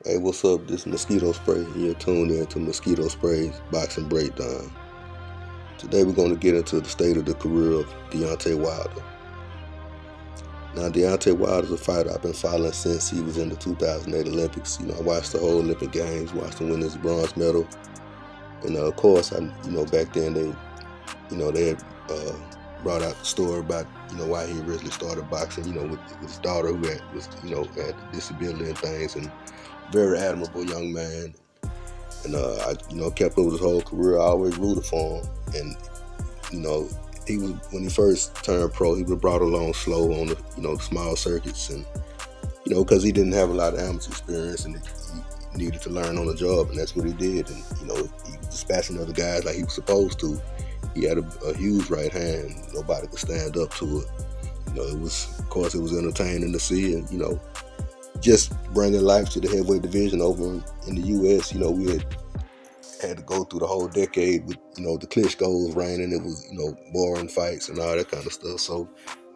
Hey, what's up? This is Mosquito Spray, and you're tuned in to Mosquito Spray's Boxing Breakdown. Today we're going to get into the state of the career of Deontay Wilder. Now, Deontay Wilder is a fighter I've been following since he was in the 2008 Olympics. I watched the whole Olympic Games, watched him win his bronze medal. And of course, back then they had brought out the story about, why he originally started boxing, with his daughter who had disability and things, and very admirable young man. And I kept up with his whole career. I always rooted for him. And he was, when he first turned pro, he was brought along slow on the small circuits, and because he didn't have a lot of amateur experience, and he needed to learn on the job, and that's what he did. And he was dispatching other guys like he was supposed to. He had a huge right hand. Nobody could stand up to it. It was entertaining to see, and just bringing life to the heavyweight division over in the U.S. We had to go through the whole decade with, the Klitschko's reigning. It was, boring fights and all that kind of stuff. So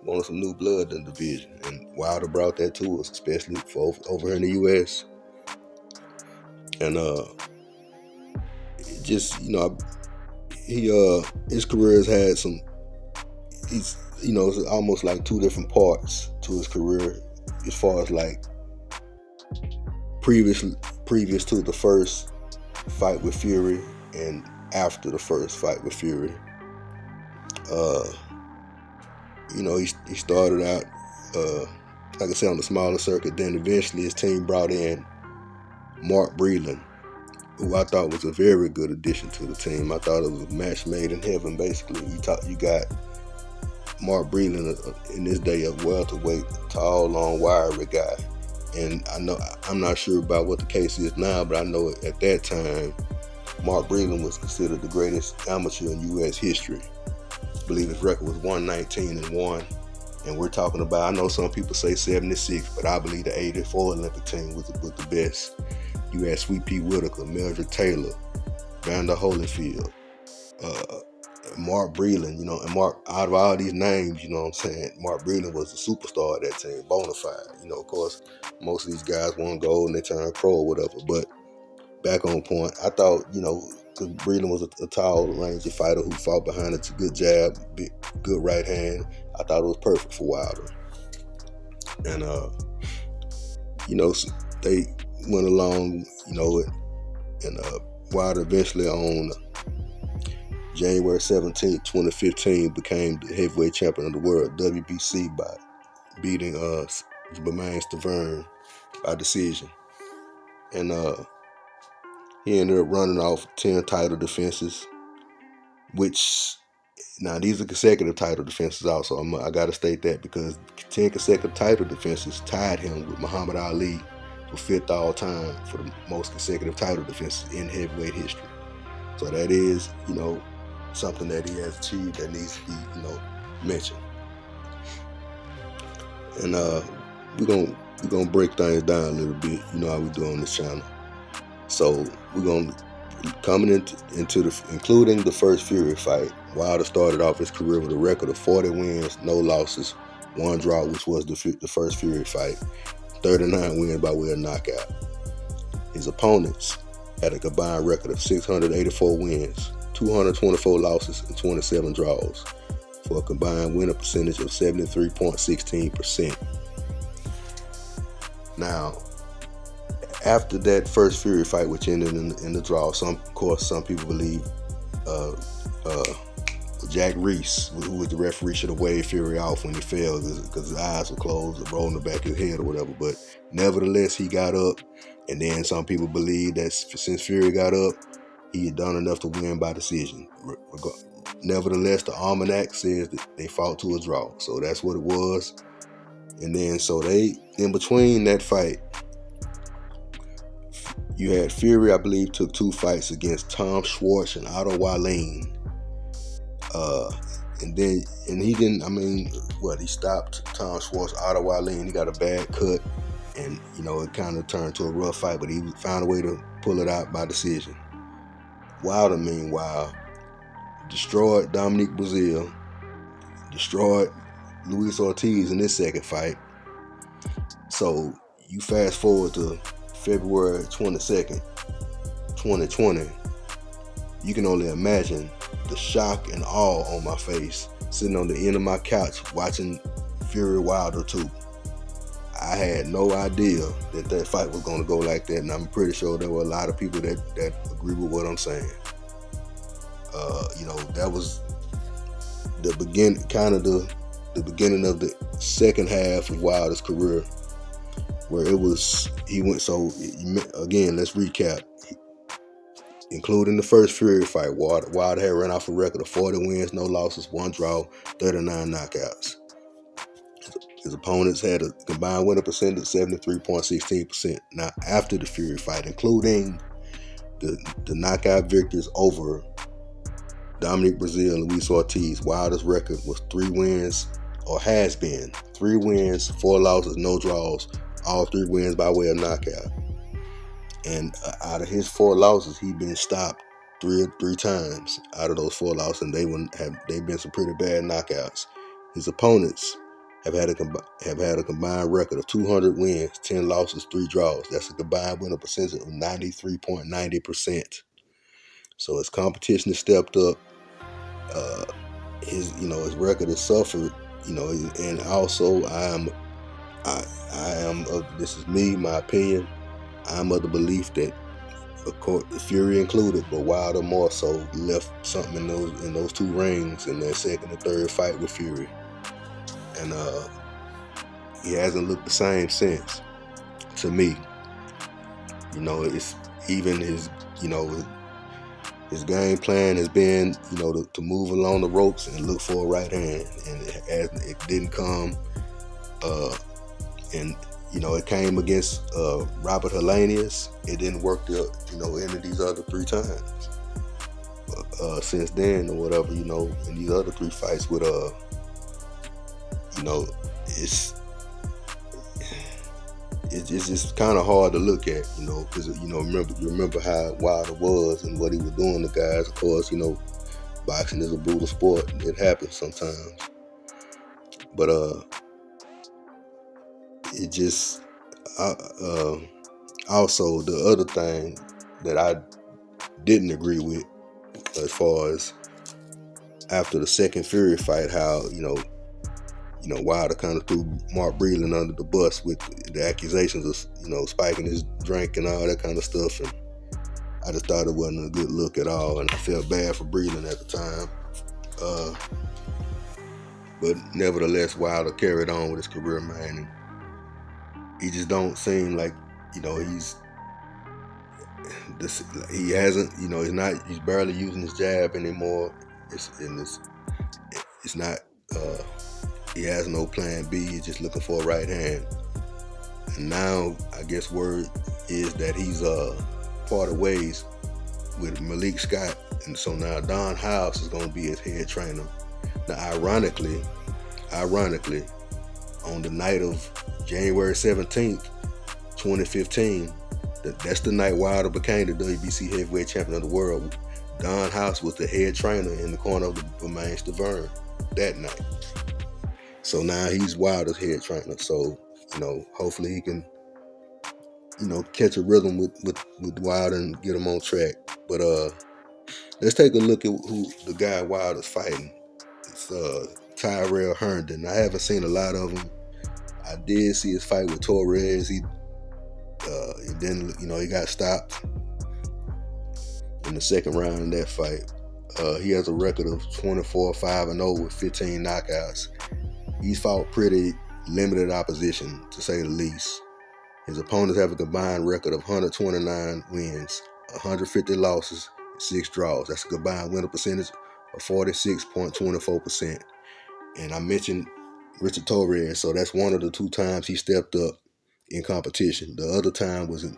we wanted some new blood in the division. And Wilder brought that to us, especially for over here in the U.S. And his career has had it's almost like two different parts to his career, as far as like previous to the first fight with Fury and after the first fight with Fury. He started out, like I said, on the smaller circuit. Then eventually his team brought in Mark Breland, who I thought was a very good addition to the team. I thought it was a match made in heaven, basically. You got Mark Breland, in this day of welterweight, tall, long, wiry guy. And I'm not sure about what the case is now, but I know at that time, Mark Breland was considered the greatest amateur in U.S. history. I believe his record was 119-1. And we're talking about, I know some people say 76, but I believe the 84 Olympic team was the best. You had Sweet Pea Whitaker, Mildred Taylor, Vander Holyfield, Mark Breland, and Mark, out of all these names, Mark Breland was the superstar of that team, bona fide. Of course, most of these guys won gold and they turned pro or whatever. But back on point, I thought, because Breland was a tall, rangy fighter who fought behind a good jab, good right hand. I thought it was perfect for Wilder. And, they went along, and Wilder eventually on January 17, 2015, became the heavyweight champion of the world, WBC, by beating Bermane Stiverne by decision. And he ended up running off 10 title defenses, which, now these are consecutive title defenses also. I got to state that, because 10 consecutive title defenses tied him with Muhammad Ali for 5th all time for the most consecutive title defenses in heavyweight history. So that is, something that he has achieved that needs to be, mentioned. And we're gonna break things down a little bit. You know how we do on this channel. So we're gonna coming into including the first Fury fight. Wilder started off his career with a record of 40 wins, no losses, 1 draw, which was the first Fury fight. 39 wins by way of knockout. His opponents had a combined record of 684 wins, 224 losses, and 27 draws, for a combined winner percentage of 73.16%. Now, after that first Fury fight, which ended in the draw, some people believe Jack Reese, who was the referee, should have waved Fury off when he fell because his eyes were closed or rolled in the back of his head or whatever. But nevertheless, he got up, and then some people believe that since Fury got up, he had done enough to win by decision. Nevertheless, the almanac says that they fought to a draw, so that's what it was. And then, so they, in between that fight, you had Fury, I believe, took 2 fights against Tom Schwartz and Otto Wallin. And he didn't, he stopped Tom Schwartz, Otto Wallin. He got a bad cut, and, it kind of turned to a rough fight, but he found a way to pull it out by decision. Wilder, meanwhile, destroyed Dominique Breazeale, destroyed Luis Ortiz in this second fight. So you fast forward to February 22nd, 2020, you can only imagine the shock and awe on my face sitting on the end of my couch watching Fury Wilder 2. I had no idea that fight was going to go like that, and I'm pretty sure there were a lot of people that agree with what I'm saying. That was the beginning of the second half of Wilder's career, where he went. So again, let's recap. Including the first Fury fight, Wilder had run off a record of 40 wins, no losses, 1 draw, 39 knockouts. His opponents had a combined winning percentage of 73.16%. Now, after the Fury fight, including the knockout victories over Dominic Breazeale and Luis Ortiz, Wilder's record was 3 wins, or has been 3 wins, 4 losses, no draws, all 3 wins by way of knockout. And out of his 4 losses, he's been stopped three times out of those 4 losses, and they've been some pretty bad knockouts. His opponents have had a combined record of 200 wins, 10 losses, 3 draws. That's a combined winning percentage of 93.90%. So his competition has stepped up. His record has suffered. And also this is me, my opinion. I'm of the belief that, of course, Fury included, but Wilder more so, left something in those 2 rings in that second and third fight with Fury, and he hasn't looked the same since. To me, it's even his game plan has been to move along the ropes and look for a right hand, and it didn't come, and it came against Robert Helenius. It didn't work any of these other 3 times since then, or whatever. In these other 3 fights with it's just kind of hard to look at, because remember how Wilder was and what he was doing to guys. Of course, boxing is a brutal sport. It happens sometimes, but it just also the other thing that I didn't agree with, as far as after the second Fury fight, how Wilder kind of threw Mark Breland under the bus with the accusations of spiking his drink and all that kind of stuff, and I just thought it wasn't a good look at all, and I felt bad for Breland at the time. But nevertheless, Wilder carried on with his career, man. And he just don't seem like he's barely using his jab anymore. It's not. He has no plan B. He's just looking for a right hand. And now, I guess word is that he's parted ways with Malik Scott, and so now Don House is going to be his head trainer. Now, ironically, on the night of January 17th, 2015, that's the night Wilder became the WBC heavyweight champion of the world. Don House was the head trainer in the corner of the Bermain Stavern that night. So now he's Wilder's head trainer. So, hopefully he can, catch a rhythm with Wilder and get him on track. But let's take a look at who the guy Wilder's fighting. It's Tyrell Herndon. I haven't seen a lot of him. I did see his fight with Torres. He got stopped in the second round in that fight. He has a record of 24-5-0 with 15 knockouts. He's fought pretty limited opposition, to say the least. His opponents have a combined record of 129 wins, 150 losses, 6 draws. That's a combined winning percentage of 46.24%. And I mentioned Richard Torres, so that's one of the 2 times he stepped up in competition. The other time was on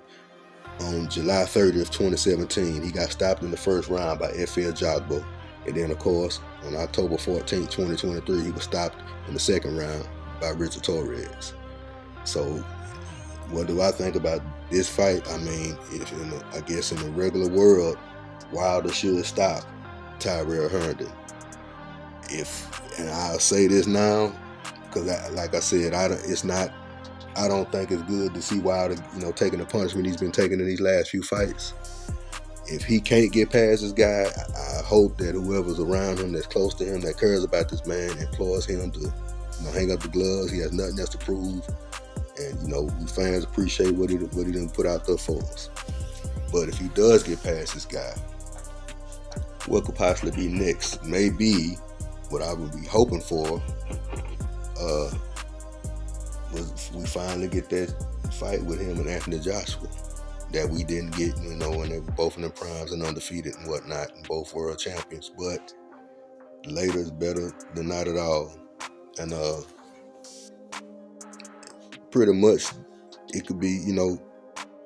July 30th, 2017. He got stopped in the first round by FL Jogbo. And then, of course, on October 14th, 2023, he was stopped in the second round by Richard Torres. So, what do I think about this fight? I mean, I guess in the regular world, Wilder should stop Tyrell Herndon. And I'll say this now, because like I said, it's not I don't think it's good to see Wilder, taking the punishment he's been taking in these last few fights. If he can't get past this guy, I hope that whoever's around him, that's close to him, that cares about this man, implores him to, hang up the gloves. He has nothing else to prove, and we fans appreciate what he done put out there for us. But if he does get past this guy, what could possibly be next? Maybe what I would be hoping for was we finally get that fight with him and Anthony Joshua that we didn't get, when they were both in their primes and undefeated and whatnot, and both world champions. But later is better than not at all. And pretty much it could be,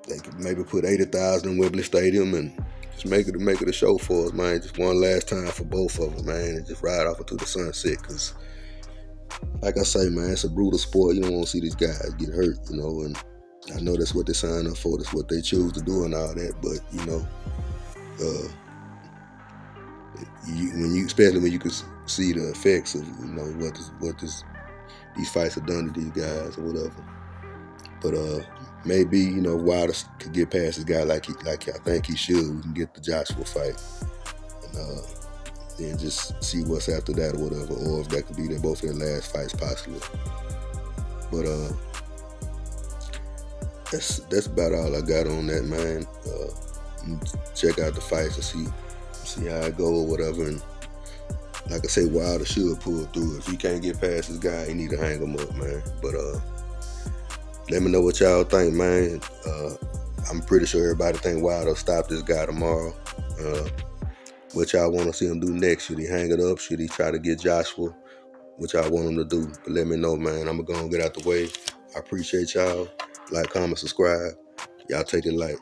they could maybe put 80,000 in Wembley Stadium and just make it a show for us, man. Just one last time for both of them, man, and just ride off into the sunset. Because, like I say, man, it's a brutal sport. You don't want to see these guys get hurt, and I know that's what they sign up for. That's what they choose to do and all that. But especially when you can see the effects of what these fights have done to these guys or whatever. But maybe Wilder could get past this guy like I think he should. We can get the Joshua fight, and then just see what's after that or whatever, or if that could be both their last fights possibly. But that's about all I got on that, man. Check out the fights and see how it go or whatever. And like I say, Wilder should pull through. If he can't get past this guy, he need to hang him up, man. But let me know what y'all think, man. I'm pretty sure everybody think Wilder will stop this guy tomorrow. What y'all want to see him do next? Should he hang it up? Should he try to get Joshua? What y'all want him to do? But let me know, man. I'm going to go and get out the way. I appreciate y'all. Like, comment, subscribe. Y'all take it light.